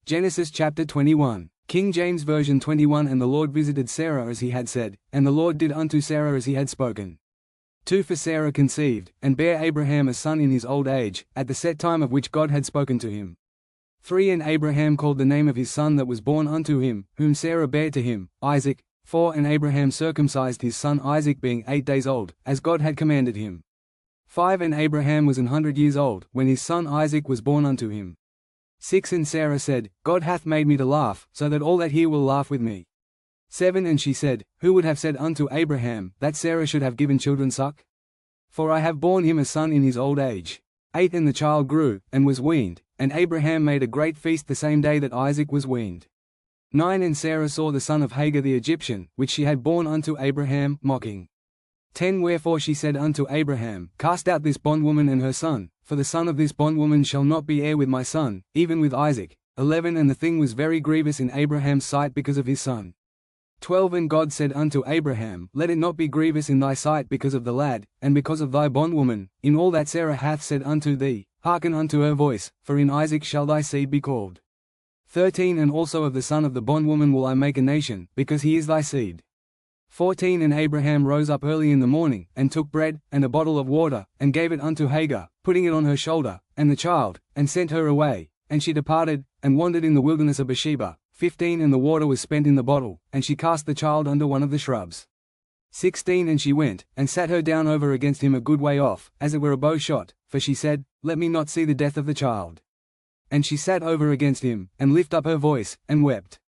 Genesis chapter 21. King James Version 21. And the Lord visited Sarah as he had said, and the Lord did unto Sarah as he had spoken. 2. For Sarah conceived, and bare Abraham a son in his old age, at the set time of which God had spoken to him. 3. And Abraham called the name of his son that was born unto him, whom Sarah bare to him, Isaac. 4. And Abraham circumcised his son Isaac being 8 days old, as God had commanded him. 5. And Abraham was 100 years old, when his son Isaac was born unto him. 6. And Sarah said, God hath made me to laugh, so that all that hear will laugh with me. 7. And she said, Who would have said unto Abraham, that Sarah should have given children suck? For I have borne him a son in his old age. 8. And the child grew, and was weaned, and Abraham made a great feast the same day that Isaac was weaned. 9. And Sarah saw the son of Hagar the Egyptian, which she had borne unto Abraham, mocking. 10. Wherefore she said unto Abraham, Cast out this bondwoman and her son, for the son of this bondwoman shall not be heir with my son, even with Isaac. 11. And the thing was very grievous in Abraham's sight because of his son. 12. And God said unto Abraham, Let it not be grievous in thy sight because of the lad, and because of thy bondwoman, in all that Sarah hath said unto thee, hearken unto her voice, for in Isaac shall thy seed be called. 13. And also of the son of the bondwoman will I make a nation, because he is thy seed. 14. And Abraham rose up early in the morning, and took bread, and a bottle of water, and gave it unto Hagar, putting it on her shoulder, and the child, and sent her away. And she departed, and wandered in the wilderness of Beersheba. 15. And the water was spent in the bottle, and she cast the child under one of the shrubs. 16. And she went, and sat her down over against him a good way off, as it were a bow shot, for she said, Let me not see the death of the child. And she sat over against him, and lifted up her voice, and wept.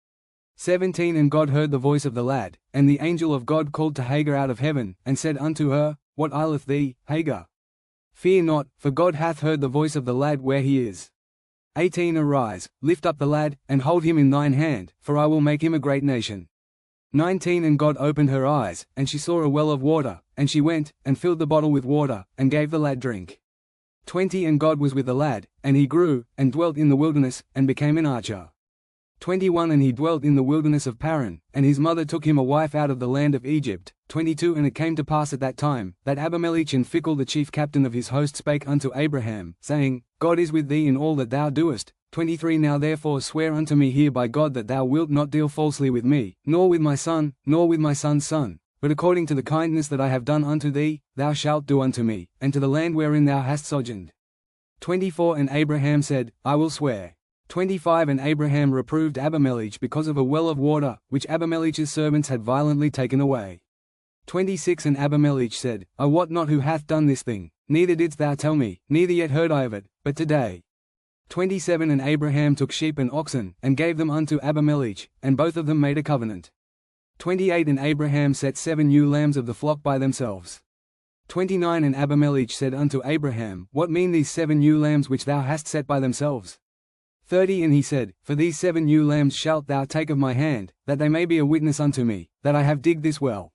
17. And God heard the voice of the lad, and the angel of God called to Hagar out of heaven, and said unto her, What aileth thee, Hagar? Fear not, for God hath heard the voice of the lad where he is. 18. Arise, lift up the lad, and hold him in thine hand, for I will make him a great nation. 19. And God opened her eyes, and she saw a well of water, and she went, and filled the bottle with water, and gave the lad drink. 20. And God was with the lad, and he grew, and dwelt in the wilderness, and became an archer. 21. And he dwelt in the wilderness of Paran, and his mother took him a wife out of the land of Egypt. 22. And it came to pass at that time, that Abimelech and Phicol the chief captain of his host spake unto Abraham, saying, God is with thee in all that thou doest. 23. Now therefore swear unto me here by God that thou wilt not deal falsely with me, nor with my son, nor with my son's son, but according to the kindness that I have done unto thee, thou shalt do unto me, and to the land wherein thou hast sojourned. 24. And Abraham said, I will swear. 25. And Abraham reproved Abimelech because of a well of water, which Abimelech's servants had violently taken away. 26. And Abimelech said, I wot not who hath done this thing, neither didst thou tell me, neither yet heard I of it, but today. 27. And Abraham took sheep and oxen, and gave them unto Abimelech, and both of them made a covenant. 28. And Abraham set 7 ewe lambs of the flock by themselves. 29. And Abimelech said unto Abraham, What mean these 7 ewe lambs which thou hast set by themselves? 30. And he said, For these 7 ewe lambs shalt thou take of my hand, that they may be a witness unto me, that I have digged this well.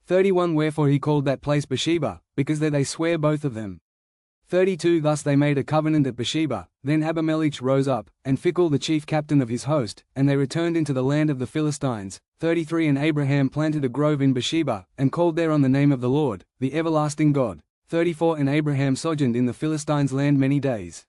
31. Wherefore he called that place Beersheba, because there they sware both of them. 32. Thus they made a covenant at Beersheba. Then Abimelech rose up, and Phicol the chief captain of his host, and they returned into the land of the Philistines. 33. And Abraham planted a grove in Beersheba, and called thereon the name of the Lord, the everlasting God. 34. And Abraham sojourned in the Philistines' land many days.